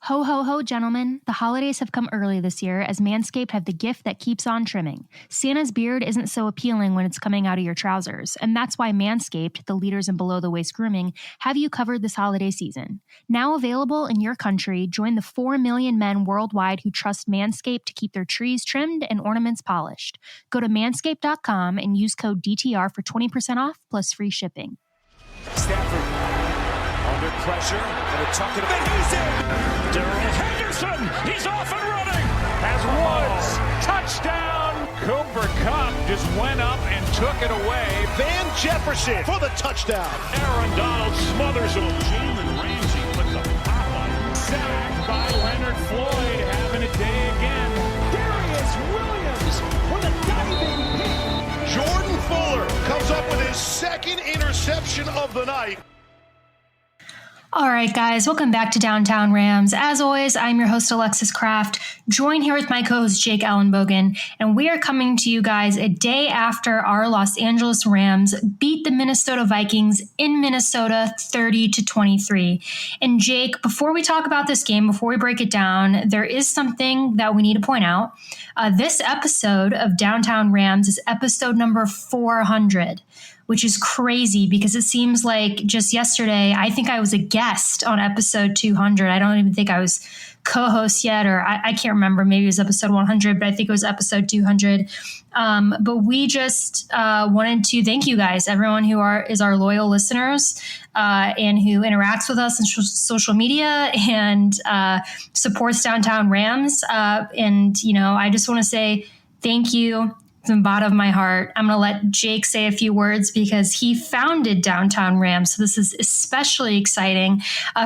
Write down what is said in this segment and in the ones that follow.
Ho, ho, ho, gentlemen. The holidays have come early this year as Manscaped have the gift that keeps on trimming. Santa's beard isn't so appealing when it's coming out of your trousers, and that's why Manscaped, the leaders in below-the-waist grooming, have you covered this holiday season. Now available in your country, join the 4 million men worldwide who trust Manscaped to keep their trees trimmed and ornaments polished. Go to manscaped.com and use code DTR for 20% off plus free shipping. Stafford under pressure, and a tuck it, and he's in! Darrell Henderson, he's off and running! As Woods, touchdown! Cooper Kupp just went up and took it away. Van Jefferson for the touchdown. Aaron Donald smothers him. Jalen Ramsey put the pop on. Sacked by Leonard Floyd, having a day again. Darius Williams with a diving hit. Jordan Fuller comes up with his second interception of the night. All right, guys, welcome back to Downtown Rams. As always, I'm your host, Alexis Kraft, joined here with my co-host, Jake Ellenbogen, and we are coming to you guys a day after our Los Angeles Rams beat the Minnesota Vikings in Minnesota 30-23. And Jake, before we talk about this game, before we break it down, there is something that we need to point out. This episode of Downtown Rams is episode number 400. Which is crazy because it seems like just yesterday, I think I was a guest on episode 200. I don't even think I was co-host yet, or I can't remember. Maybe it was episode 100, but I think it was episode 200. But we just wanted to thank you guys, everyone who is our loyal listeners and who interacts with us on social media and supports Downtown Rams. And, I just want to say thank you. From the bottom of my heart. I'm going to let Jake say a few words because he founded Downtown Rams. So this is especially exciting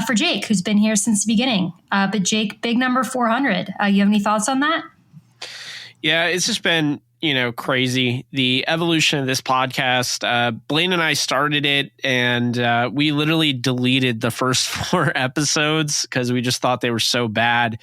for Jake, who's been here since the beginning. But Jake, big number 400. You have any thoughts on that? Yeah, it's just been, crazy. The evolution of this podcast. Blaine and I started it and we literally deleted the first 4 episodes because we just thought they were so bad.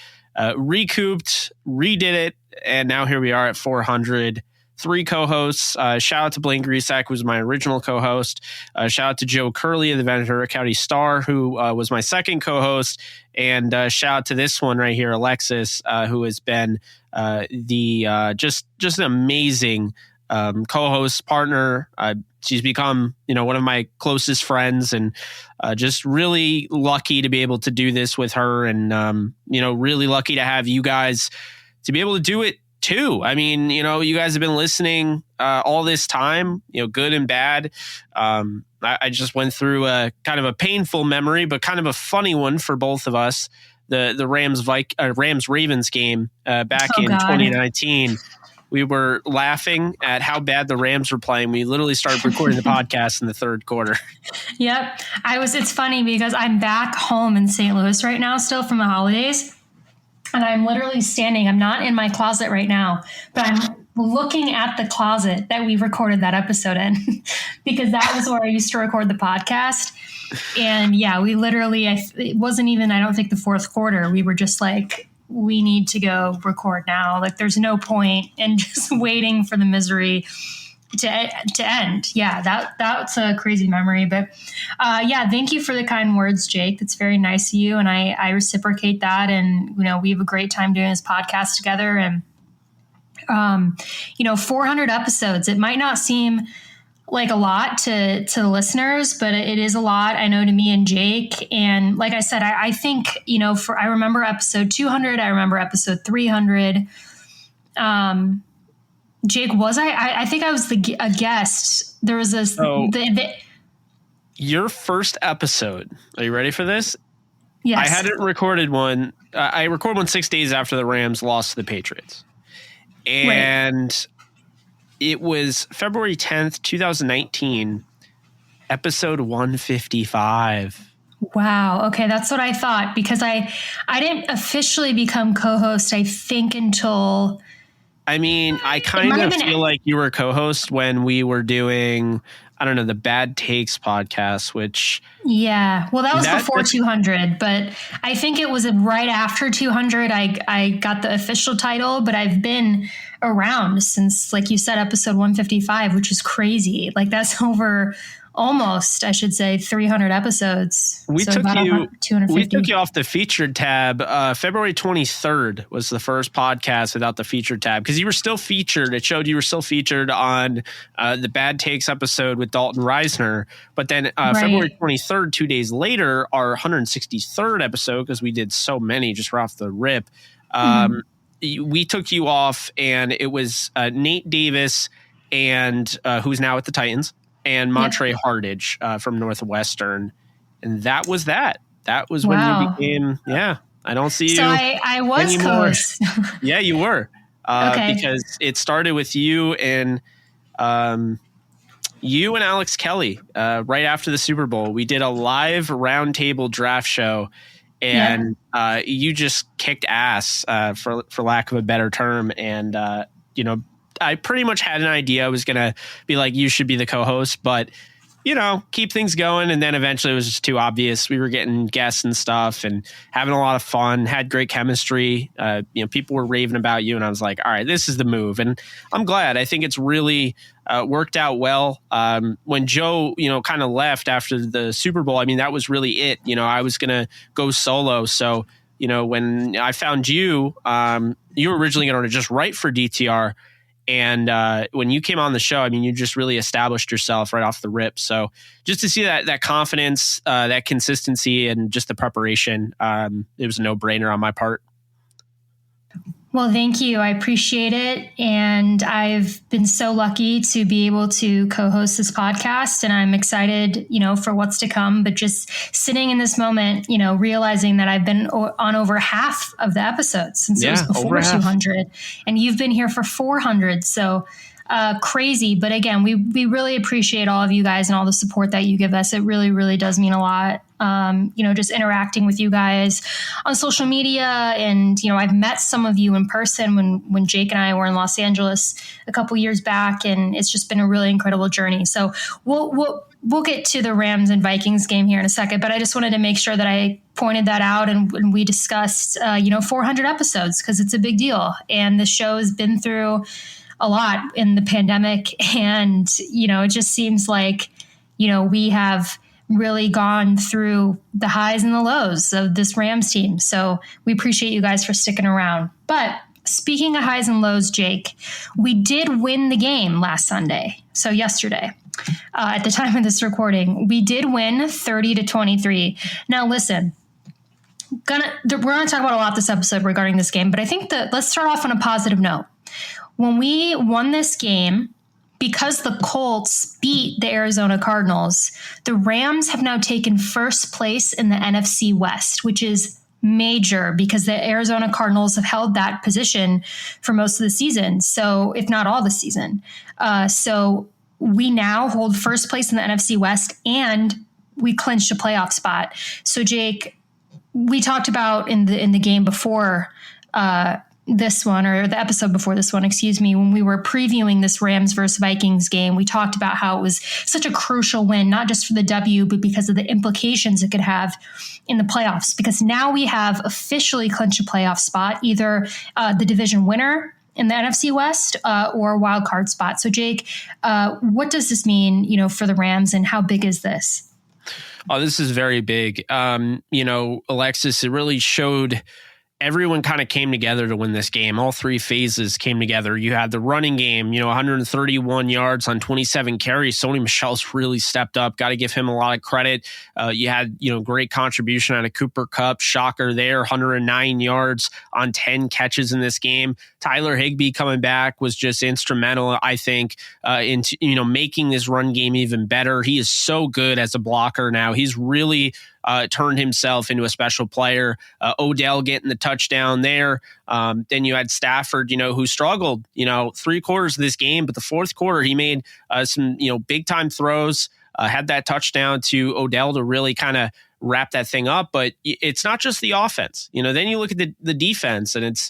Recouped, redid it, and now here we are at 400. 3 co-hosts. Shout out to Blaine Grisak, who was my original co-host. Shout out to Joe Curley of the Ventura County Star, who was my second co-host. And shout out to this one right here, Alexis, who has been just an amazing co-host partner. She's become, one of my closest friends, and just really lucky to be able to do this with her, and really lucky to have you guys to be able to do it too. I mean, you guys have been listening all this time, good and bad. I just went through a kind of a painful memory, but kind of a funny one for both of us. The Rams-Ravens game back in 2019. We were laughing at how bad the Rams were playing. We literally started recording the podcast in the third quarter. Yep. It's funny because I'm back home in St. Louis right now, still from the holidays. And I'm literally standing, I'm not in my closet right now, but I'm looking at the closet that we recorded that episode in because that was where I used to record the podcast. And yeah, we literally, it wasn't even, I don't think the fourth quarter, we were just like, we need to go record now. Like there's no point in just waiting for the misery to end. Yeah, that's a crazy memory. But thank you for the kind words, Jake. That's very nice of you. And I reciprocate that. And, we have a great time doing this podcast together. And, 400 episodes, it might not seem like a lot to the listeners, but it is a lot, I know, to me and Jake. And like I said, I think, I remember episode 200, I remember episode 300. Jake, was I think I was a guest. There was this. Your first episode. Are you ready for this? Yes. I hadn't recorded one. I recorded one 6 days after the Rams lost to the Patriots. And It was February 10th, 2019, episode 155. Wow. Okay. That's what I thought because I didn't officially become co-host, I think, until... I mean, I kind of feel like you were a co-host when we were doing, I don't know, the Bad Takes podcast, which... Yeah. Well, that was before 200, but I think it was right after 200 I got the official title, but I've been around since, like you said, episode 155, which is crazy. Like that's over almost, I should say, 300 episodes. We so took about you 250. We took you off the featured tab. February 23rd was the first podcast without the featured tab, because you were still featured. It showed you were still featured on the Bad Takes episode with Dalton Reisner. But then February 23rd, 2 days later, our 163rd episode, because we did so many just right off the rip, we took you off, and it was Nate Davis, and who's now at the Titans, and Montre Hardage from Northwestern. And that was that. That was when you became, I don't see you. So I was co-host. Yeah, you were. Because it started with you and Alex Kelly right after the Super Bowl. We did a live roundtable draft show, and you just kicked ass, for lack of a better term. And, I pretty much had an idea I was going to be like, you should be the co-host, but keep things going. And then eventually it was just too obvious. We were getting guests and stuff and having a lot of fun, had great chemistry. People were raving about you, and I was like, all right, this is the move. And I'm glad. I think it's really worked out well. When Joe, kind of left after the Super Bowl, I mean, that was really it. I was going to go solo. So, when I found you, you were originally going to just write for DTR. And when you came on the show, I mean, you just really established yourself right off the rip. So just to see that confidence, that consistency, and just the preparation, it was a no-brainer on my part. Well, thank you. I appreciate it. And I've been so lucky to be able to co-host this podcast, and I'm excited, for what's to come. But just sitting in this moment, realizing that I've been on over half of the episodes since it was before 200, and you've been here for 400. So crazy. But again, we really appreciate all of you guys and all the support that you give us. It really, really does mean a lot. Just interacting with you guys on social media. And, I've met some of you in person when Jake and I were in Los Angeles a couple years back, and it's just been a really incredible journey. So we'll get to the Rams and Vikings game here in a second, but I just wanted to make sure that I pointed that out, and we discussed, 400 episodes, because it's a big deal. And the show has been through a lot in the pandemic. And, it just seems like, we have really gone through the highs and the lows of this Rams team. So we appreciate you guys for sticking around. But speaking of highs and lows, Jake, we did win the game last Sunday. So yesterday, at the time of this recording, we did win 30-23. Now, listen, we're going to talk about a lot this episode regarding this game, but I think that let's start off on a positive note. When we won this game, because the Colts beat the Arizona Cardinals, the Rams have now taken first place in the NFC West, which is major because the Arizona Cardinals have held that position for most of the season. So if not all the season. So we now hold first place in the NFC West, and we clinched a playoff spot. So Jake, we talked about in the game before this one, or the episode before this one, when we were previewing this Rams versus Vikings game, we talked about how it was such a crucial win, not just for the W, but because of the implications it could have in the playoffs. Because now we have officially clinched a playoff spot, either the division winner in the NFC West or a wild card spot. So Jake, what does this mean, for the Rams, and how big is this? Oh, this is very big. Alexis, it really showed everyone kind of came together to win this game. All three phases came together. You had the running game, 131 yards on 27 carries. Sony Michel's really stepped up. Got to give him a lot of credit. You had, great contribution out of Cooper Kupp. Shocker there, 109 yards on 10 catches in this game. Tyler Higbee coming back was just instrumental, I think, into, making this run game even better. He is so good as a blocker now. He's really turned himself into a special player. Odell getting the touchdown there. Then you had Stafford, who struggled, 3 quarters of this game, but the fourth quarter he made some, big time throws, had that touchdown to Odell to really kind of wrap that thing up. But it's not just the offense, then you look at the defense, and it's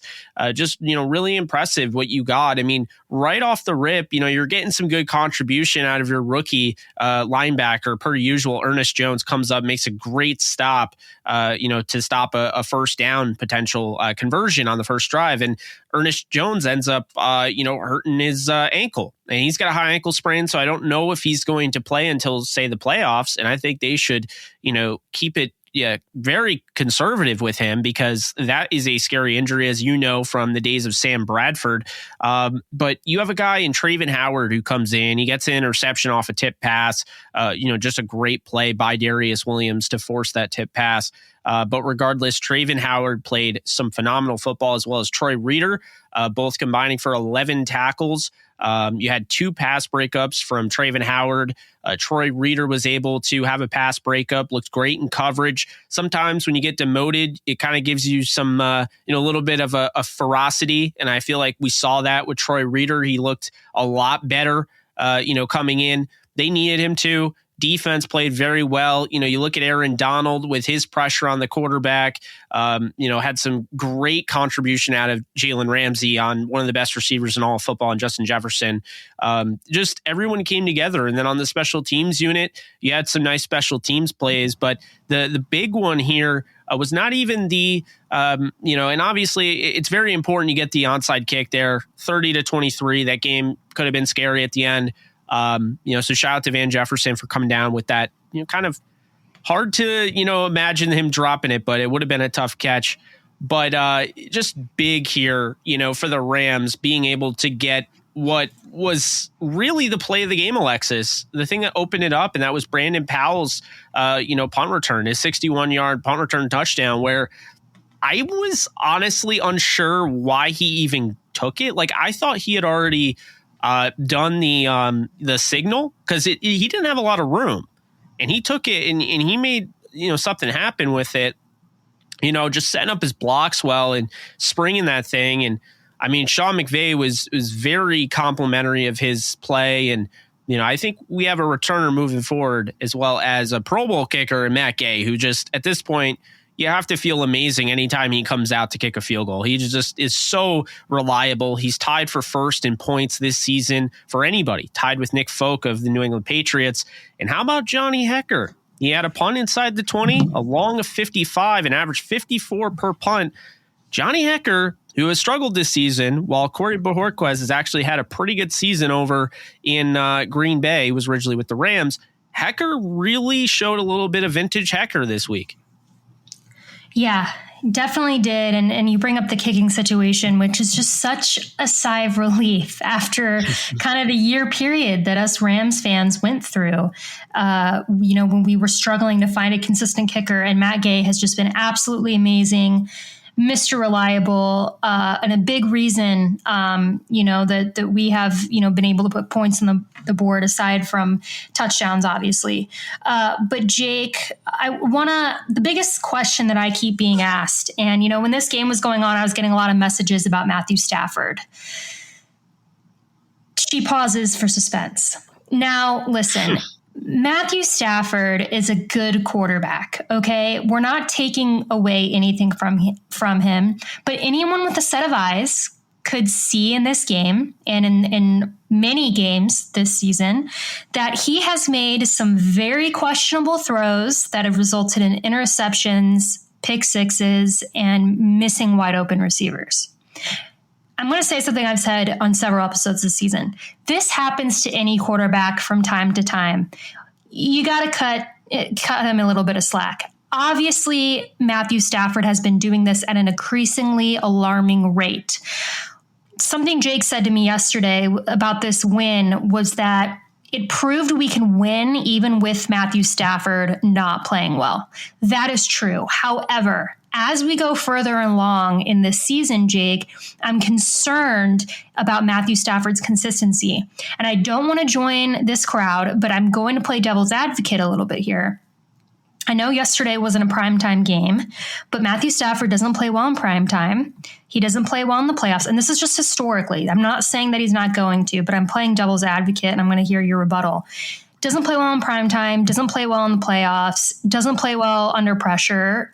just, really impressive what you got. I mean, right off the rip, you're getting some good contribution out of your rookie linebacker. Per usual, Ernest Jones comes up, makes a great stop, to stop a first down potential conversion on the first drive. And Ernest Jones ends up, hurting his ankle. And he's got a high ankle sprain, so I don't know if he's going to play until, say, the playoffs. And I think they should, keep it very conservative with him, because that is a scary injury, as you know, from the days of Sam Bradford. But you have a guy in Traven Howard who comes in, he gets an interception off a tip pass, just a great play by Darius Williams to force that tip pass. But regardless, Traven Howard played some phenomenal football, as well as Troy Reeder, both combining for 11 tackles. You had 2 pass breakups from Traven Howard. Troy Reeder was able to have a pass breakup, looked great in coverage. Sometimes when you get demoted, it kind of gives you some, a little bit of a ferocity. And I feel like we saw that with Troy Reeder. He looked a lot better, coming in. They needed him to. Defense played very well. You look at Aaron Donald with his pressure on the quarterback, had some great contribution out of Jalen Ramsey on one of the best receivers in all of football, and Justin Jefferson. Just everyone came together. And then on the special teams unit, you had some nice special teams plays. But the big one here was not even the, and obviously it's very important you get the onside kick there, 30-23. That game could have been scary at the end. So shout out to Van Jefferson for coming down with that, kind of hard to, imagine him dropping it, but it would have been a tough catch. But just big here, for the Rams being able to get what was really the play of the game, Alexis, the thing that opened it up, and that was Brandon Powell's, punt return, his 61-yard punt return touchdown, where I was honestly unsure why he even took it. Like, I thought he had already done the signal, because he didn't have a lot of room, and he took it and he made something happen with it, just setting up his blocks well and springing that thing. And I mean, Sean McVay was very complimentary of his play, and I think we have a returner moving forward, as well as a Pro Bowl kicker in Matt Gay, who just at this point, you have to feel amazing anytime he comes out to kick a field goal. He just is so reliable. He's tied for first in points this season for anybody, tied with Nick Folk of the New England Patriots. And how about Johnny Hekker? He had a punt inside the 20, a long of 55, an average 54 per punt. Johnny Hekker, who has struggled this season, while Corey Bojorquez has actually had a pretty good season over in Green Bay, he was originally with the Rams. Hekker really showed a little bit of vintage Hekker this week. Yeah, definitely did. And you bring up the kicking situation, which is just such a sigh of relief after kind of the year period that us Rams fans went through. When we were struggling to find a consistent kicker, and Matt Gay has just been absolutely amazing, Mr. Reliable, and a big reason, that we have, been able to put points on the board aside from touchdowns, obviously. But Jake, the biggest question that I keep being asked, and, when this game was going on, I was getting a lot of messages about Matthew Stafford. She pauses for suspense. Now, listen. Matthew Stafford is a good quarterback, okay? We're not taking away anything from him, but anyone with a set of eyes could see in this game and in many games this season that he has made some very questionable throws that have resulted in interceptions, pick sixes, and missing wide open receivers. I'm going to say something I've said on several episodes this season. This happens to any quarterback from time to time. You got to cut him a little bit of slack. Obviously, Matthew Stafford has been doing this at an increasingly alarming rate. Something Jake said to me yesterday about this win was that it proved we can win even with Matthew Stafford not playing well. That is true. However, as we go further along in this season, Jake, I'm concerned about Matthew Stafford's consistency. And I don't want to join this crowd, but I'm going to play devil's advocate a little bit here. I know yesterday wasn't a primetime game, but Matthew Stafford doesn't play well in primetime. He doesn't play well in the playoffs. And this is just historically. I'm not saying that he's not going to, but I'm playing devil's advocate, and I'm going to hear your rebuttal. Doesn't play well in primetime, doesn't play well in the playoffs, doesn't play well under pressure,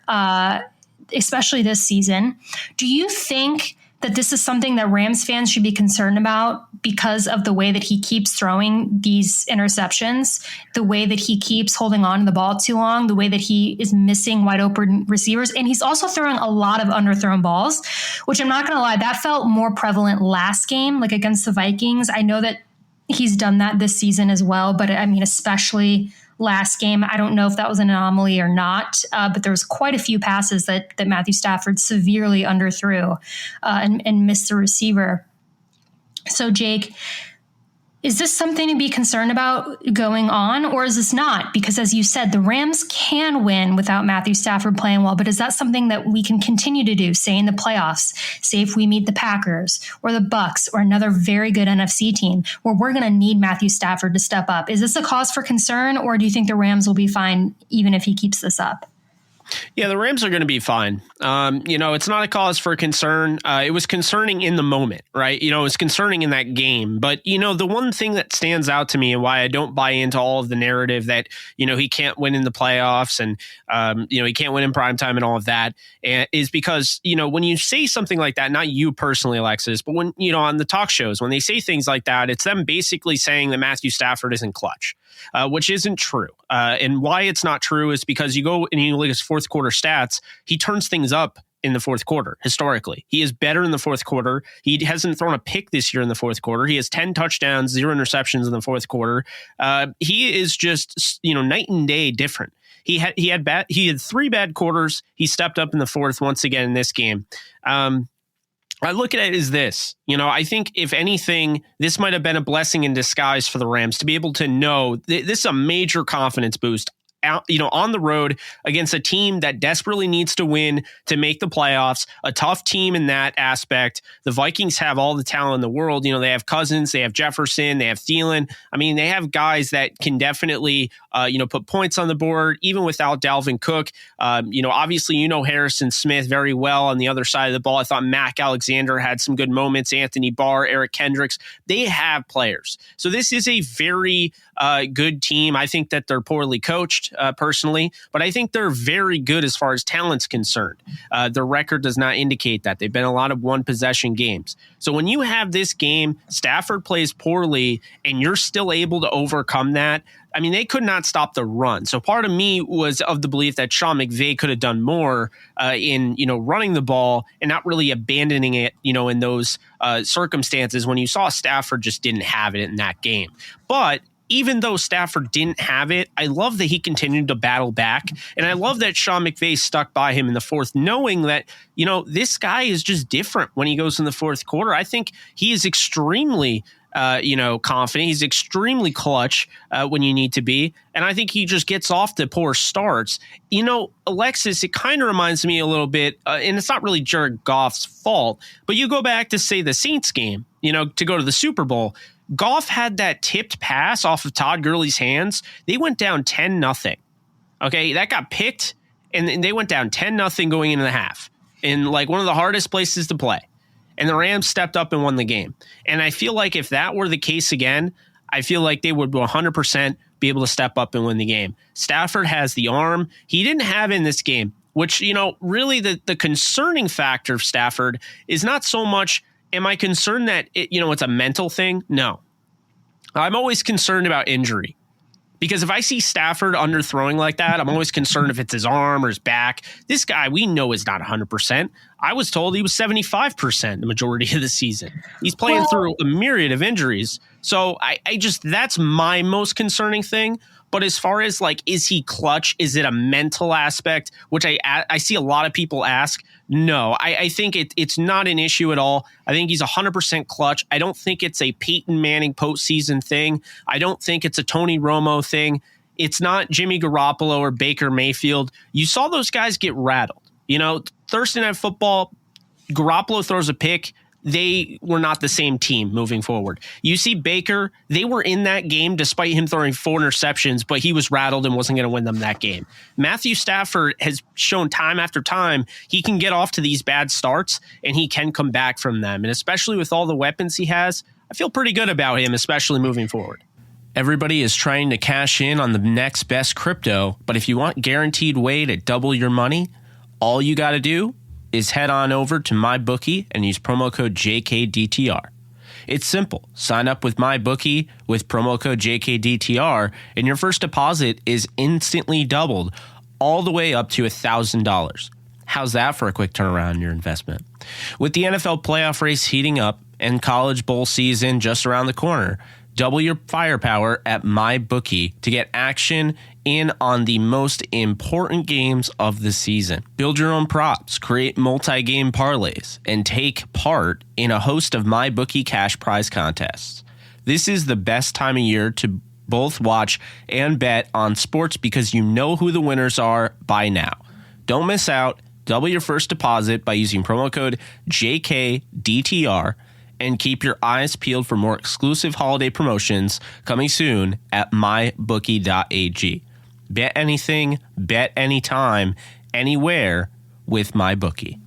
especially this season. Do you think that this is something that Rams fans should be concerned about because of the way that he keeps throwing these interceptions, the way that he keeps holding on to the ball too long, the way that he is missing wide open receivers. And he's also throwing a lot of underthrown balls, which I'm not going to lie, that felt more prevalent last game, like against the Vikings. I know that he's done that this season as well, but I mean, especially last game. I don't know if that was an anomaly or not, but there was quite a few passes that Matthew Stafford severely underthrew and missed the receiver. So, Jake, is this something to be concerned about going on, or is this not? Because as you said, the Rams can win without Matthew Stafford playing well, but is that something that we can continue to do, say in the playoffs, say if we meet the Packers or the Bucks or another very good NFC team where we're going to need Matthew Stafford to step up? Is this a cause for concern, or do you think the Rams will be fine even if he keeps this up? Yeah, the Rams are going to be fine. It's not a cause for concern. It was concerning in the moment, right? It was concerning in that game. But, the one thing that stands out to me and why I don't buy into all of the narrative that, he can't win in the playoffs and, he can't win in primetime and all of that is because, when you say something like that, not you personally, Alexis, but when, on the talk shows, when they say things like that, it's them basically saying that Matthew Stafford isn't clutch. Which isn't true. And why it's not true is because you go and you look at his fourth quarter stats, he turns things up in the fourth quarter, historically. He is better in the fourth quarter. He hasn't thrown a pick this year in the fourth quarter. He has 10 touchdowns, 0 interceptions in the fourth quarter. He is just, night and day different. He had 3 bad quarters. He stepped up in the fourth once again in this game. I look at it as this, I think if anything, this might have been a blessing in disguise for the Rams to be able to know this is a major confidence boost out, on the road against a team that desperately needs to win to make the playoffs, a tough team in that aspect. The Vikings have all the talent in the world. They have Cousins, they have Jefferson, they have Thielen. I mean, they have guys that can definitely, put points on the board, even without Dalvin Cook. Obviously, Harrison Smith very well on the other side of the ball. I thought Mac Alexander had some good moments. Anthony Barr, Eric Kendricks, they have players. So this is a very good team. I think that they're poorly coached. Personally, but I think they're very good as far as talent's concerned. Their record does not indicate that. They've been a lot of one-possession games. So when you have this game, Stafford plays poorly, and you're still able to overcome that, I mean, they could not stop the run. So part of me was of the belief that Sean McVay could have done more in, running the ball and not really abandoning it, in those circumstances when you saw Stafford just didn't have it in that game. But even though Stafford didn't have it, I love that he continued to battle back. And I love that Sean McVay stuck by him in the fourth, knowing that, this guy is just different when he goes in the fourth quarter. I think he is extremely, confident. He's extremely clutch when you need to be. And I think he just gets off the poor starts. Alexis, it kind of reminds me a little bit, and it's not really Jared Goff's fault, but you go back to, say, the Saints game, to go to the Super Bowl. Goff had that tipped pass off of Todd Gurley's hands. They went down 10-0. Okay, that got picked, and they went down 10-0 going into the half in like one of the hardest places to play. And the Rams stepped up and won the game. And I feel like if that were the case again, I feel like they would 100% be able to step up and win the game. Stafford has the arm. He didn't have in this game, which, really the concerning factor of Stafford is not so much – am I concerned that it's a mental thing? No. I'm always concerned about injury. Because if I see Stafford underthrowing like that, I'm always concerned if it's his arm or his back. This guy we know is not 100%. I was told he was 75% the majority of the season. He's playing through a myriad of injuries. So I just that's my most concerning thing. But as far as is he clutch? Is it a mental aspect? Which I see a lot of people ask. No, I think it's not an issue at all. I think he's 100% clutch. I don't think it's a Peyton Manning postseason thing. I don't think it's a Tony Romo thing. It's not Jimmy Garoppolo or Baker Mayfield. You saw those guys get rattled. Thursday Night Football, Garoppolo throws a pick. They were not the same team moving forward. You see Baker, they were in that game despite him throwing 4 interceptions, but he was rattled and wasn't going to win them that game. Matthew Stafford has shown time after time he can get off to these bad starts and he can come back from them. And especially with all the weapons he has, I feel pretty good about him, especially moving forward. Everybody is trying to cash in on the next best crypto, but if you want guaranteed way to double your money, all you got to do is head on over to MyBookie and use promo code JKDTR. It's simple. Sign up with MyBookie with promo code JKDTR, and your first deposit is instantly doubled all the way up to $1,000. How's that for a quick turnaround in your investment? With the NFL playoff race heating up and college bowl season just around the corner, double your firepower at MyBookie to get action in on the most important games of the season. Build your own props, create multi-game parlays, and take part in a host of MyBookie cash prize contests. This is the best time of year to both watch and bet on sports because you know who the winners are by now. Don't miss out. Double your first deposit by using promo code JKDTR and keep your eyes peeled for more exclusive holiday promotions coming soon at mybookie.ag. Bet anything, bet anytime, anywhere with MyBookie.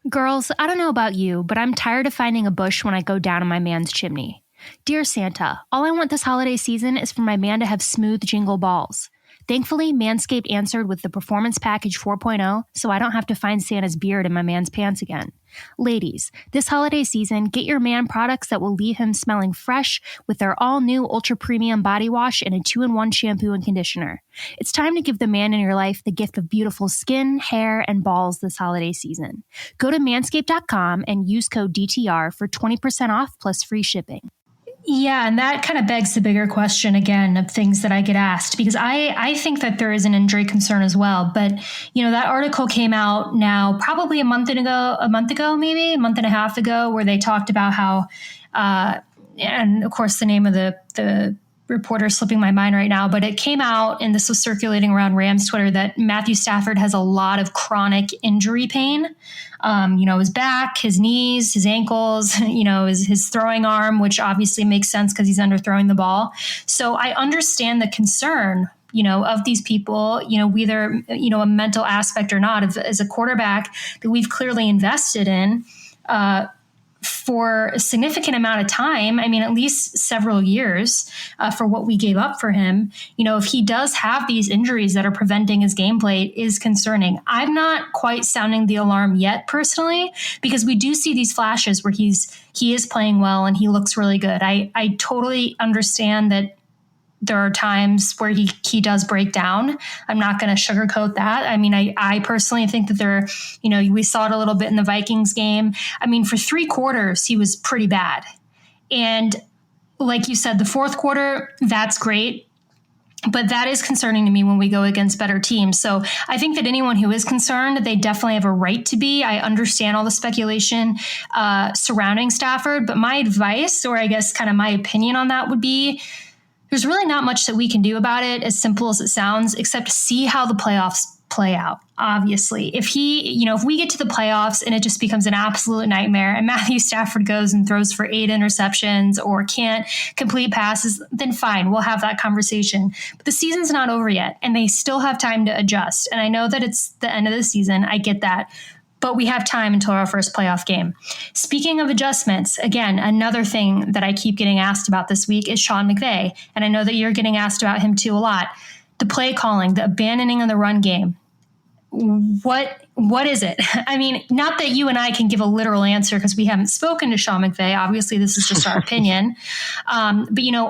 Girls, I don't know about you, but I'm tired of finding a bush when I go down in my man's chimney. Dear Santa, all I want this holiday season is for my man to have smooth jingle balls. Thankfully, Manscaped answered with the Performance Package 4.0, so I don't have to find Santa's beard in my man's pants again. Ladies, this holiday season, get your man products that will leave him smelling fresh with their all-new ultra-premium body wash and a 2-in-1 shampoo and conditioner. It's time to give the man in your life the gift of beautiful skin, hair, and balls this holiday season. Go to manscaped.com and use code DTR for 20% off plus free shipping. Yeah, and that kind of begs the bigger question again of things that I get asked, because I think that there is an injury concern as well. But, you know, that article came out now probably a month and a half ago, where they talked about how, and of course the name of the reporter slipping my mind right now, but it came out, and this was circulating around Rams Twitter, that Matthew Stafford has a lot of chronic injury pain. His back, his knees, his ankles, his throwing arm, which obviously makes sense because he's underthrowing the ball. So I understand the concern, of these people, whether, a mental aspect or not, as a quarterback that we've clearly invested in, for a significant amount of time. I mean, at least several years for what we gave up for him. If he does have these injuries that are preventing his gameplay, is concerning. I'm not quite sounding the alarm yet personally, because we do see these flashes where he is playing well and he looks really good. I totally understand that there are times where he does break down. I'm not going to sugarcoat that. I mean, I personally think that we saw it a little bit in the Vikings game. I mean, for 3 quarters, he was pretty bad. And like you said, the fourth quarter, that's great. But that is concerning to me when we go against better teams. So I think that anyone who is concerned, they definitely have a right to be. I understand all the speculation surrounding Stafford, but my advice, or I guess kind of my opinion on that, would be, there's really not much that we can do about it, as simple as it sounds, except see how the playoffs play out. Obviously, if we get to the playoffs and it just becomes an absolute nightmare and Matthew Stafford goes and throws for 8 interceptions or can't complete passes, then fine, we'll have that conversation. But the season's not over yet, and they still have time to adjust. And I know that it's the end of the season. I get that. But we have time until our first playoff game. Speaking of adjustments, again, another thing that I keep getting asked about this week is Sean McVay. And I know that you're getting asked about him too a lot. The play calling, the abandoning of the run game. What is it? I mean, not that you and I can give a literal answer because we haven't spoken to Sean McVay. Obviously, this is just our opinion. But,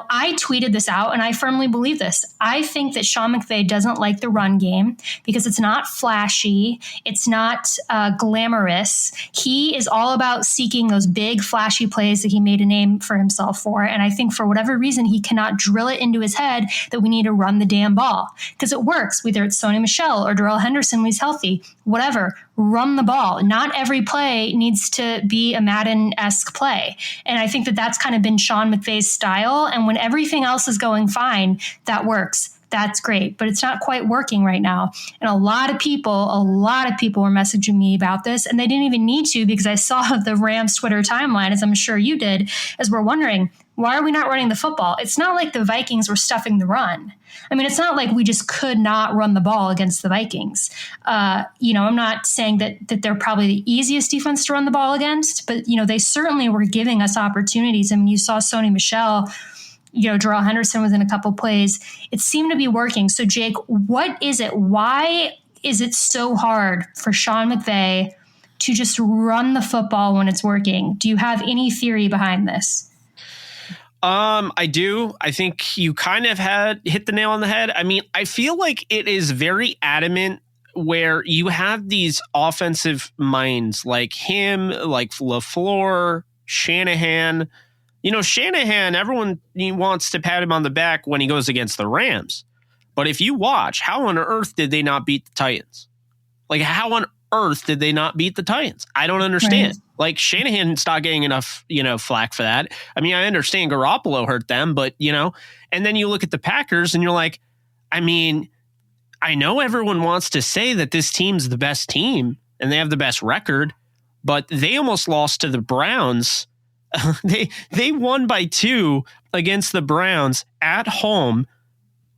I tweeted this out, and I firmly believe this. I think that Sean McVay doesn't like the run game because it's not flashy. It's not glamorous. He is all about seeking those big, flashy plays that he made a name for himself for. And I think for whatever reason, he cannot drill it into his head that we need to run the damn ball because it works, whether it's Sony Michel or Darrell Henderson when he's healthy, whatever. Run the ball. Not every play needs to be a Madden-esque play. And I think that that's kind of been Sean McVay's style. And when everything else is going fine, that works. That's great. But it's not quite working right now. And a lot of people were messaging me about this, and they didn't even need to, because I saw the Rams Twitter timeline, as I'm sure you did, as we're wondering, why are we not running the football? It's not like the Vikings were stuffing the run. I mean, it's not like we just could not run the ball against the Vikings. I'm not saying that they're probably the easiest defense to run the ball against, but, they certainly were giving us opportunities. I mean, you saw Sony Michel, Darrell Henderson was in a couple plays. It seemed to be working. So, Jake, what is it? Why is it so hard for Sean McVay to just run the football when it's working? Do you have any theory behind this? I do. I think you kind of hit the nail on the head. I mean, I feel like it is very adamant where you have these offensive minds like him, like LaFleur, Shanahan. Shanahan, everyone wants to pat him on the back when he goes against the Rams. But if you watch, how on earth did they not beat the Titans? Like, how on earth did they not beat the Titans? I don't understand. Right. Like, Shanahan's not getting enough, flack for that. I mean, I understand Garoppolo hurt them, but, and then you look at the Packers and you're like, I mean, I know everyone wants to say that this team's the best team and they have the best record, but they almost lost to the Browns. They won by 2 against the Browns at home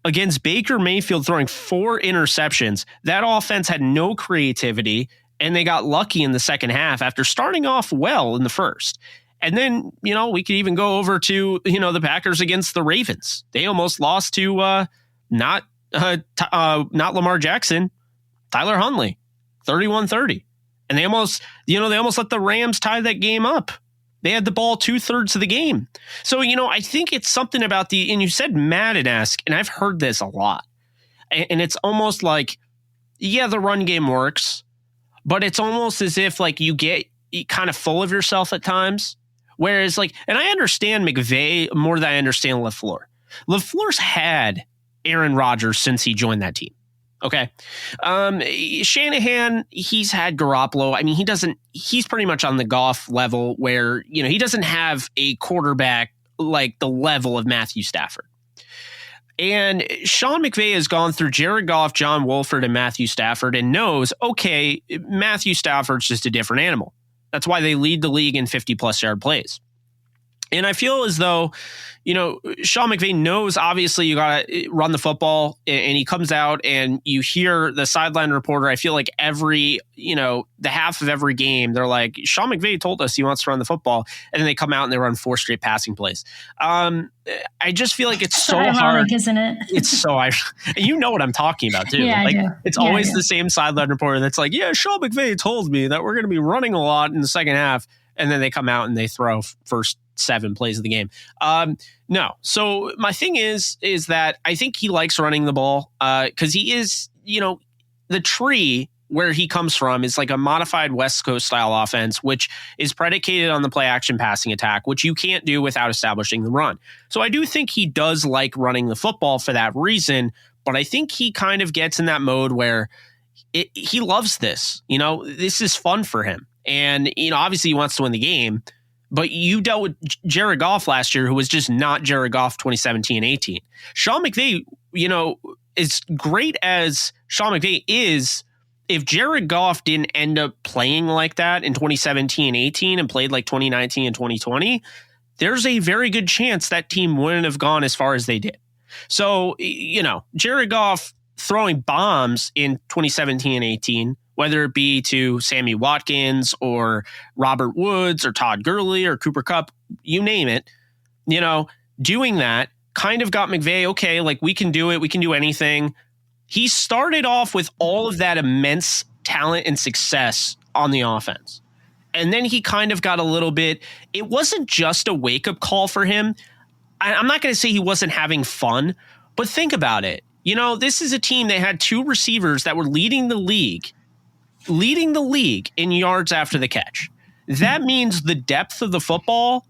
against Baker Mayfield throwing 4 interceptions. That offense had no creativity, and they got lucky in the second half after starting off well in the first. And then, we could even go over to, the Packers against the Ravens. They almost lost to not Lamar Jackson, Tyler Huntley, 31-30. And they almost let the Rams tie that game up. They had the ball 2/3 of the game. So, I think it's something about and you said Madden-esque, and I've heard this a lot. And it's almost like, yeah, the run game works, but it's almost as if like you get kind of full of yourself at times. Whereas and I understand McVay more than I understand LaFleur. LaFleur's had Aaron Rodgers since he joined that team. Okay. Shanahan, he's had Garoppolo. I mean, he's pretty much on the Goff level where, he doesn't have a quarterback like the level of Matthew Stafford. And Sean McVay has gone through Jared Goff, John Wolford, and Matthew Stafford and knows, okay, Matthew Stafford's just a different animal. That's why they lead the league in 50-plus yard plays. And I feel as though, Sean McVay knows, obviously, you got to run the football, and he comes out and you hear the sideline reporter. I feel like the half of every game, they're like, Sean McVay told us he wants to run the football. And then they come out and they run 4 straight passing plays. I just feel like it's so ironic, hard. Isn't it? It's so ironic. You know what I'm talking about, too. Yeah, like, I do. It's always the same sideline reporter that's like, yeah, Sean McVay told me that we're going to be running a lot in the second half. And then they come out and they throw first 7 plays of the game. No. So my thing is that I think he likes running the ball because he is, the tree where he comes from is like a modified West Coast style offense, which is predicated on the play action passing attack, which you can't do without establishing the run. So I do think he does like running the football for that reason, but I think he kind of gets in that mode where he loves this. This is fun for him. And, obviously he wants to win the game, but you dealt with Jared Goff last year, who was just not Jared Goff 2017-18. Sean McVay, as great as Sean McVay is, if Jared Goff didn't end up playing like that in 2017-18 and played like 2019 and 2020, there's a very good chance that team wouldn't have gone as far as they did. So, Jared Goff throwing bombs in 2017-18, whether it be to Sammy Watkins or Robert Woods or Todd Gurley or Cooper Kupp, you name it, doing that kind of got McVay, okay, like we can do it. We can do anything. He started off with all of that immense talent and success on the offense. And then he kind of got a little bit, it wasn't just a wake-up call for him. I'm not going to say he wasn't having fun, but think about it. This is a team that had 2 receivers that were leading the league in yards after the catch. That means the depth of the football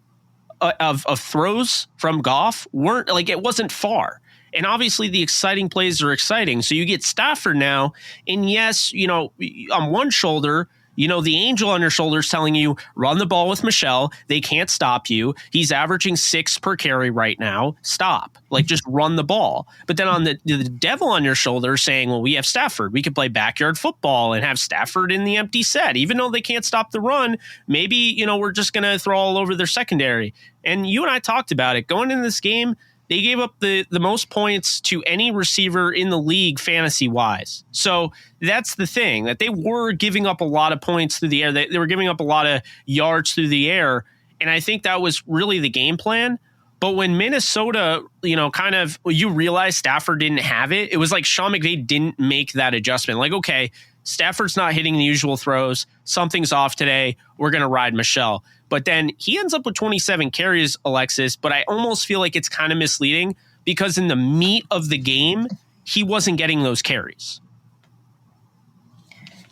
of throws from Goff it wasn't far. And obviously the exciting plays are exciting. So you get Stafford now. And yes, on one shoulder, the angel on your shoulder is telling you, run the ball with Michelle. They can't stop you. He's averaging 6 per carry right now. Stop. Just run the ball. But then on the devil on your shoulder saying, well, we have Stafford. We could play backyard football and have Stafford in the empty set. Even though they can't stop the run, maybe, we're just going to throw all over their secondary. And you and I talked about it. Going into this game, they gave up the most points to any receiver in the league fantasy-wise. So that's the thing, that they were giving up a lot of points through the air. They were giving up a lot of yards through the air, and I think that was really the game plan. But when Minnesota, you realize Stafford didn't have it, it was like Sean McVay didn't make that adjustment. Like, okay, Stafford's not hitting the usual throws. Something's off today. We're going to ride Michelle. But then he ends up with 27 carries, Alexis, but I almost feel like it's kind of misleading because in the meat of the game, he wasn't getting those carries.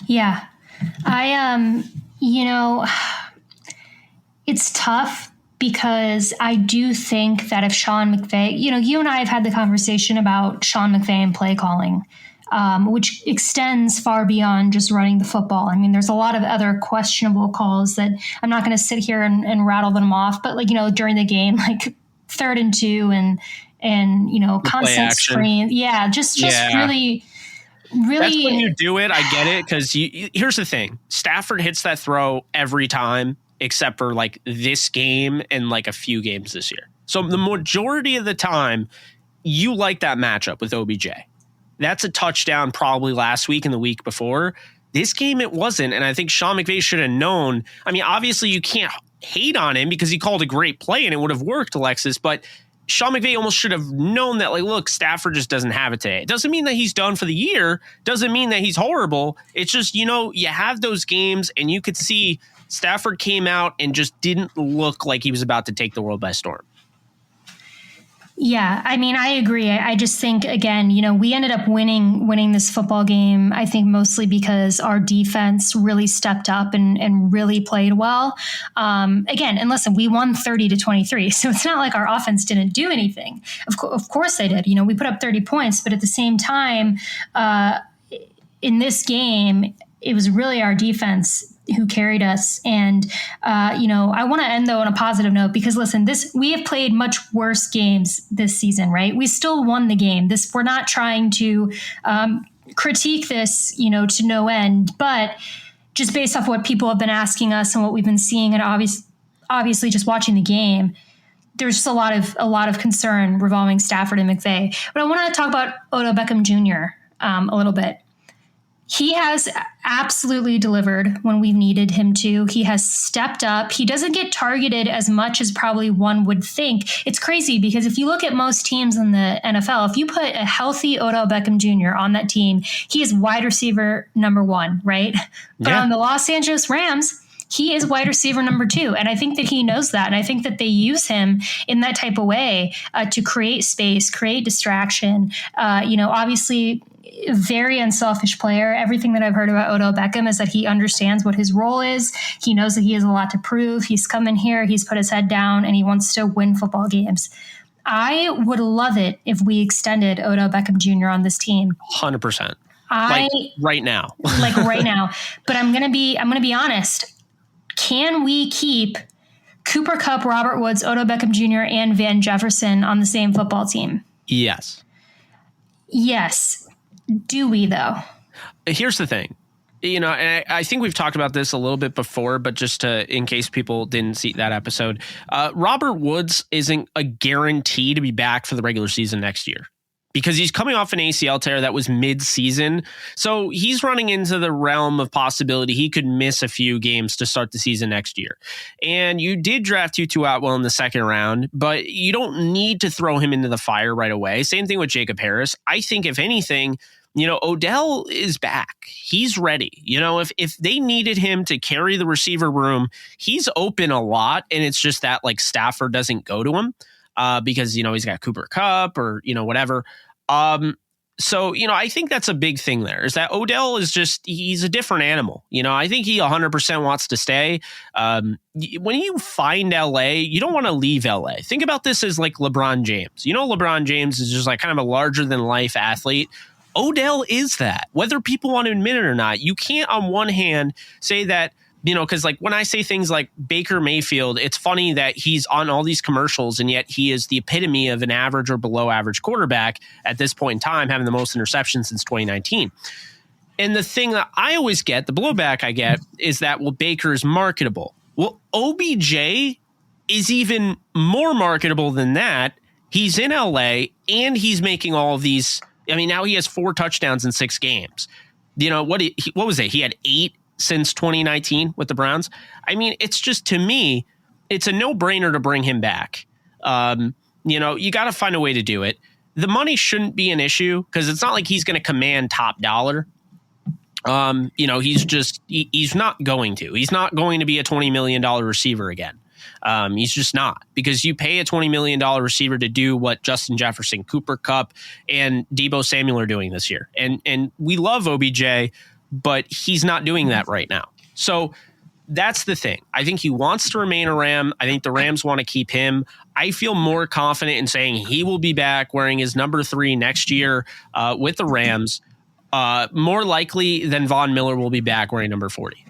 Yeah. It's tough because I do think that if Sean McVay, you and I have had the conversation about Sean McVay and play calling, which extends far beyond just running the football. I mean, there's a lot of other questionable calls that I'm not going to sit here and rattle them off, but during the game, like 3rd and 2 and constant screen. Yeah. Just really. That's when you do it. I get it. Cause here's the thing. Stafford hits that throw every time except for like this game and like a few games this year. So the majority of the time you like that matchup with OBJ. That's a touchdown probably last week and the week before. This game, it wasn't. And I think Sean McVay should have known. I mean, obviously you can't hate on him because he called a great play and it would have worked, Alexis, but Sean McVay almost should have known that, like, look, Stafford just doesn't have it today. It doesn't mean that he's done for the year. Doesn't mean that he's horrible. It's just, you have those games and you could see Stafford came out and just didn't look like he was about to take the world by storm. Yeah, I mean, I agree. I just think, again, we ended up winning this football game, I think mostly because our defense really stepped up and really played well. Again, and listen, we won 30-23, so it's not like our offense didn't do anything. Of course they did. We put up 30 points, but at the same time, in this game, it was really our defense who carried us. And, I want to end though on a positive note, because listen, we have played much worse games this season, right? We still won the game. We're not trying to critique this, to no end, but just based off what people have been asking us and what we've been seeing, and obviously just watching the game, there's just a lot of concern revolving Stafford and McVay. But I want to talk about Odell Beckham Jr. A little bit. He has absolutely delivered when we've needed him to. He has stepped up. He doesn't get targeted as much as probably one would think. It's crazy because if you look at most teams in the NFL, if you put a healthy Odell Beckham Jr. on that team, he is wide receiver number 1, right? But on the Los Angeles Rams, he is wide receiver number 2. And I think that he knows that. And I think that they use him in that type of way to create space, create distraction. Obviously, very unselfish player. Everything that I've heard about Odell Beckham is that he understands what his role is. He knows that he has a lot to prove. He's come in here, he's put his head down, and he wants to win football games. I would love it if we extended Odell Beckham Jr. on this team. 100%. Right now. Right now. But I'm gonna be honest. Can we keep Cooper Kupp, Robert Woods, Odell Beckham Jr., and Van Jefferson on the same football team? Yes. Do we, though? Here's the thing. And I think we've talked about this a little bit before, but just in case people didn't see that episode, Robert Woods isn't a guarantee to be back for the regular season next year because he's coming off an ACL tear that was mid-season. So he's running into the realm of possibility he could miss a few games to start the season next year. And you did draft Tutu Atwell in the second round, but you don't need to throw him into the fire right away. Same thing with Jacob Harris. I think if anything, Odell is back. He's ready. If they needed him to carry the receiver room, he's open a lot. And it's just that like Stafford doesn't go to him because, he's got Cooper Kupp or, whatever. So, I think that's a big thing there is that Odell is he's a different animal. I think he 100% wants to stay. When you find LA, you don't want to leave LA. Think about this as like LeBron James. LeBron James is just like kind of a larger than life athlete. Odell is that, whether people want to admit it or not. You can't on one hand say that, because like when I say things like Baker Mayfield, it's funny that he's on all these commercials and yet he is the epitome of an average or below average quarterback at this point in time, having the most interceptions since 2019. And the thing that I always get, the blowback I get, is that, well, Baker's marketable. Well, OBJ is even more marketable than that. He's in LA and he's making all of these. I mean, now he has 4 touchdowns in 6 games. What was it? He had 8 since 2019 with the Browns. I mean, it's just, to me, it's a no-brainer to bring him back. You got to find a way to do it. The money shouldn't be an issue because it's not like he's going to command top dollar. He's not going to. He's not going to be a $20 million receiver again. He's just not, because you pay a $20 million receiver to do what Justin Jefferson, Cooper Kupp, and Deebo Samuel are doing this year. And we love OBJ, but he's not doing that right now. So that's the thing. I think he wants to remain a Ram. I think the Rams want to keep him. I feel more confident in saying he will be back wearing his number 3 next year with the Rams. More likely than Von Miller will be back wearing number 40.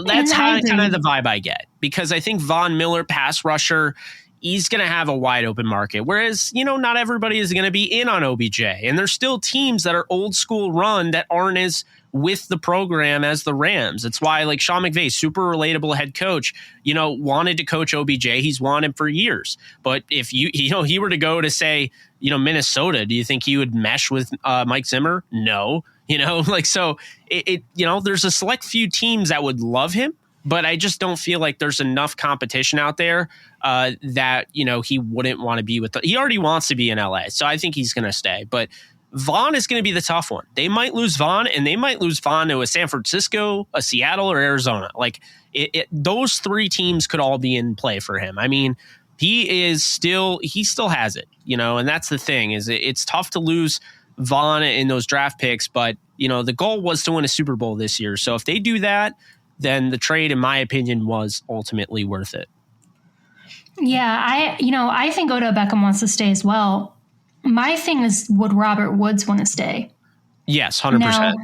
That's kind of the vibe I get, because I think Von Miller, pass rusher, he's going to have a wide open market. Whereas, not everybody is going to be in on OBJ. And there's still teams that are old school run that aren't as with the program as the Rams. It's why, like, Sean McVay, super relatable head coach, wanted to coach OBJ. He's wanted for years. But if he were to go to, say, Minnesota, do you think he would mesh with Mike Zimmer? No. So there's a select few teams that would love him, but I just don't feel like there's enough competition out there that, he wouldn't want to be with. He already wants to be in LA, so I think he's going to stay. But Vaughn is going to be the tough one. They might lose Vaughn, and they might lose Vaughn to a San Francisco, a Seattle, or Arizona. Like, those 3 teams could all be in play for him. I mean, he still has it, and that's the thing, is it's tough to lose Vaughn in those draft picks, but the goal was to win a Super Bowl this year. So if they do that, then the trade, in my opinion, was ultimately worth it. Yeah, I think Odell Beckham wants to stay as well. My thing is, would Robert Woods want to stay? Yes, 100%.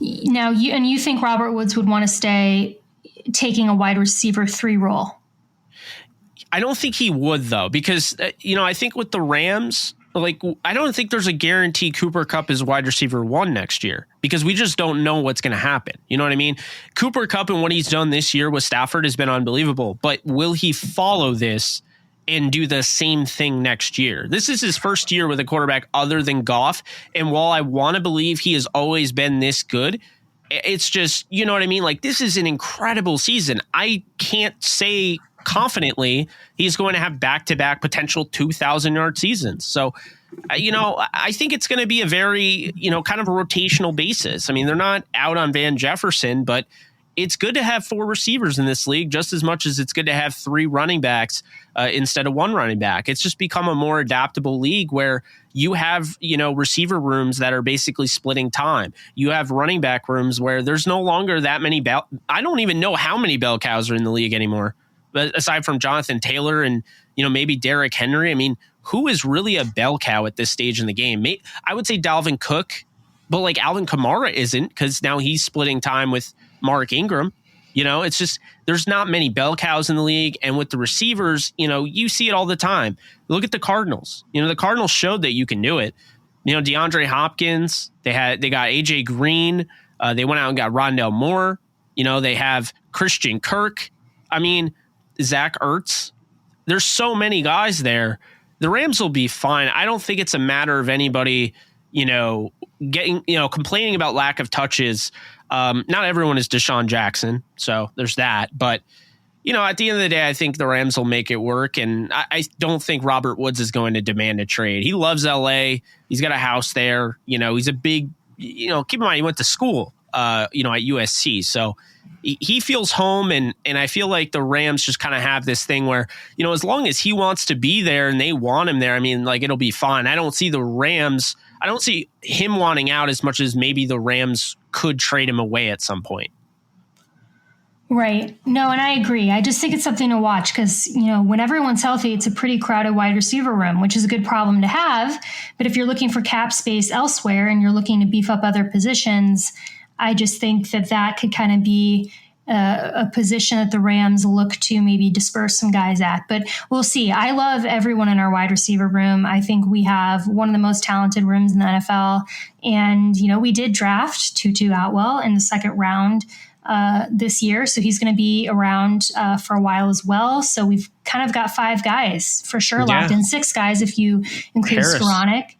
Now you think Robert Woods would want to stay taking a wide receiver 3 role? I don't think he would, though, because, I think with the Rams, I don't think there's a guarantee Cooper Kupp is wide receiver 1 next year, because we just don't know what's going to happen. You know what I mean? Cooper Kupp and what he's done this year with Stafford has been unbelievable, but will he follow this and do the same thing next year? This is his first year with a quarterback other than Goff. And while I want to believe he has always been this good, it's just, you know what I mean? Like, this is an incredible season. I can't say confidently he's going to have back-to-back potential 2,000-yard seasons. So, I think it's going to be a very, kind of a rotational basis. I mean, they're not out on Van Jefferson, but it's good to have 4 receivers in this league just as much as it's good to have 3 running backs instead of 1 running back. It's just become a more adaptable league where you have, receiver rooms that are basically splitting time. You have running back rooms where there's no longer that many I don't even know how many bell cows are in the league anymore. But aside from Jonathan Taylor and, maybe Derrick Henry, I mean, who is really a bell cow at this stage in the game? I would say Dalvin Cook, but like Alvin Kamara isn't, because now he's splitting time with Mark Ingram. It's just, there's not many bell cows in the league. And with the receivers, you see it all the time. Look at the Cardinals. The Cardinals showed that you can do it. DeAndre Hopkins, they got AJ Green. They went out and got Rondale Moore. They have Christian Kirk. I mean, Zach Ertz. There's so many guys there. The Rams will be fine. I don't think it's a matter of anybody, getting, complaining about lack of touches. Not everyone is Deshaun Jackson, so there's that. But, at the end of the day, I think the Rams will make it work. And I don't think Robert Woods is going to demand a trade. He loves LA. He's got a house there. He's a big, keep in mind, he went to school, at USC. So he feels home. And I feel like the Rams just kind of have this thing where, as long as he wants to be there and they want him there, I mean, like, it'll be fine. I don't see him wanting out as much as maybe the Rams could trade him away at some point. Right. No, and I agree. I just think it's something to watch because, when everyone's healthy, it's a pretty crowded wide receiver room, which is a good problem to have. But if you're looking for cap space elsewhere and you're looking to beef up other positions, I just think that could kind of be a position that the Rams look to maybe disperse some guys at. But we'll see. I love everyone in our wide receiver room. I think we have one of the most talented rooms in the NFL. And, we did draft Tutu Atwell in the 2nd round this year. So he's going to be around for a while as well. So we've kind of got 5 guys for sure locked in, 6 guys if you include Skoranek.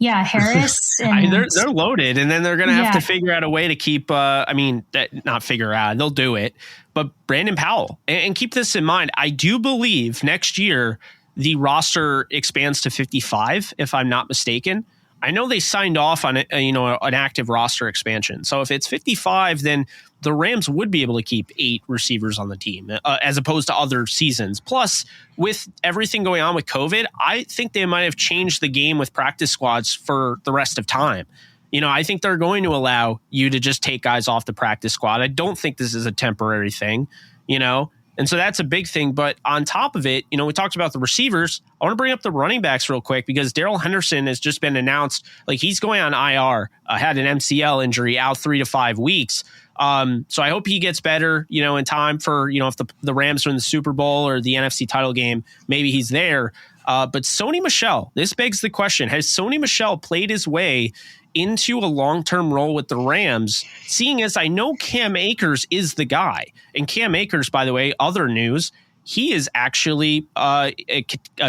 Yeah, Harris. And they're loaded, and then they're going to have to figure out a way to keep, not figure out, they'll do it, but Brandon Powell. And keep this in mind, I do believe next year the roster expands to 55, if I'm not mistaken. I know they signed off on an active roster expansion. So if it's 55, then the Rams would be able to keep 8 receivers on the team as opposed to other seasons. Plus, with everything going on with COVID, I think they might have changed the game with practice squads for the rest of time. I think they're going to allow you to just take guys off the practice squad. I don't think this is a temporary thing, And so that's a big thing. But on top of it, we talked about the receivers. I want to bring up the running backs real quick because Darrell Henderson has just been announced. Like, he's going on IR, had an MCL injury, out 3 to 5 weeks. So I hope he gets better, in time for, if the Rams win the Super Bowl or the NFC title game, maybe he's there. But Sony Michel, this begs the question, has Sony Michel played his way into a long-term role with the Rams, seeing as I know Cam Akers is the guy? And Cam Akers, by the way, other news, he is actually a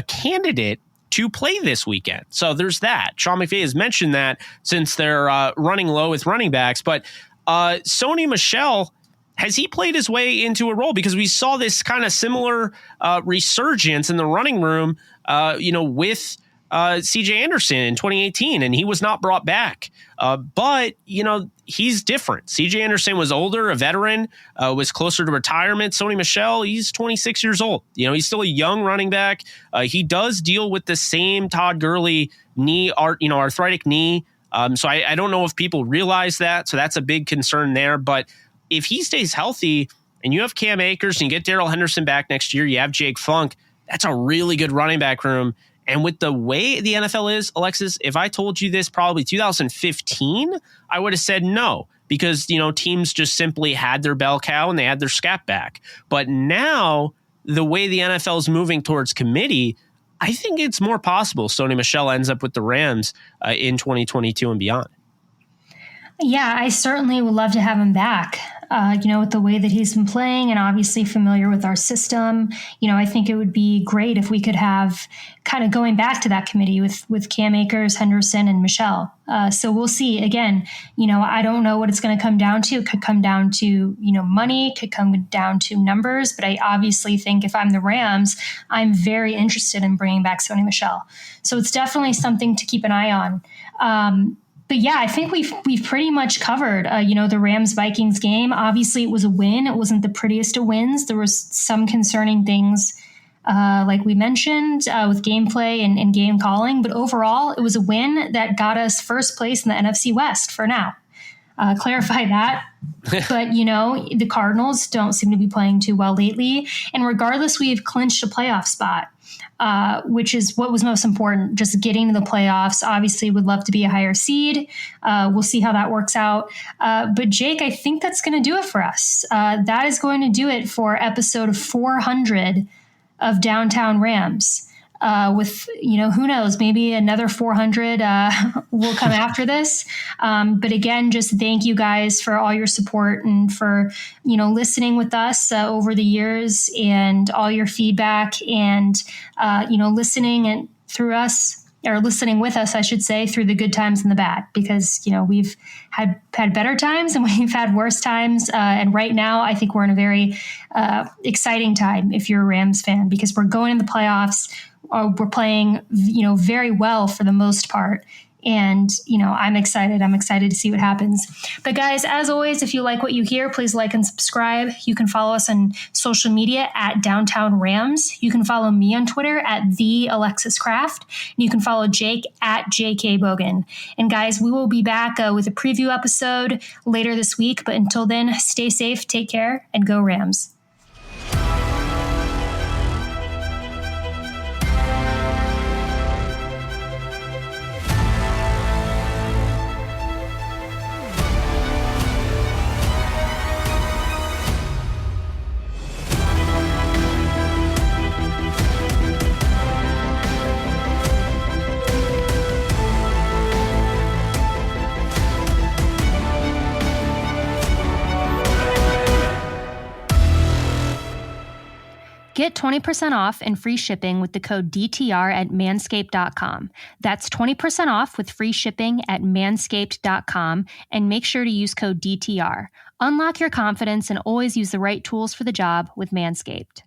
candidate to play this weekend. So there's that. Sean McVay has mentioned that since they're running low with running backs. But Sony Michel, has he played his way into a role? Because we saw this kind of similar resurgence in the running room, with CJ Anderson in 2018, and he was not brought back. But he's different. CJ Anderson was older, a veteran, was closer to retirement. Sony Michel, he's 26 years old. He's still a young running back. He does deal with the same Todd Gurley arthritic knee. So I don't know if people realize that. So that's a big concern there. But if he stays healthy and you have Cam Akers and you get Darrell Henderson back next year, you have Jake Funk, that's a really good running back room. And with the way the NFL is, Alexis, if I told you this probably 2015, I would have said no, because, teams just simply had their bell cow and they had their scat back. But now the way the NFL is moving towards committee, I think it's more possible Sony Michel ends up with the Rams in 2022 and beyond. Yeah, I certainly would love to have him back, with the way that he's been playing and obviously familiar with our system. I think it would be great if we could have kind of going back to that committee with Cam Akers, Henderson, and Michel. So we'll see. Again, I don't know what it's going to come down to. It could come down to, money, could come down to numbers. But I obviously think if I'm the Rams, I'm very interested in bringing back Sony Michel. So it's definitely something to keep an eye on. But yeah, I think we've pretty much covered, the Rams-Vikings game. Obviously, it was a win. It wasn't the prettiest of wins. There was some concerning things, like we mentioned, with gameplay and game calling. But overall, it was a win that got us first place in the NFC West for now. Clarify that. But, the Cardinals don't seem to be playing too well lately. And regardless, we've clinched a playoff spot. Which is what was most important, just getting to the playoffs. Obviously, would love to be a higher seed. We'll see how that works out. But Jake, I think that's going to do it for us. That is going to do it for episode 400 of Downtown Rams. With, who knows, maybe another 400 will come after this. But again, just thank you guys for all your support and for, listening with us over the years and all your feedback and, listening and through us, or listening with us, I should say, through the good times and the bad, because, we've had better times and we've had worse times. And right now, I think we're in a very exciting time if you're a Rams fan, because we're going in the playoffs. We're playing, very well for the most part. And, I'm excited. I'm excited to see what happens. But guys, as always, if you like what you hear, please like and subscribe. You can follow us on social media at Downtown Rams. You can follow me on Twitter at the Alexis Craft. And you can follow Jake at JK Bogan. And guys, we will be back with a preview episode later this week. But until then, stay safe, take care, and go Rams. Get 20% off and free shipping with the code DTR at manscaped.com. That's 20% off with free shipping at manscaped.com, and make sure to use code DTR. Unlock your confidence and always use the right tools for the job with Manscaped.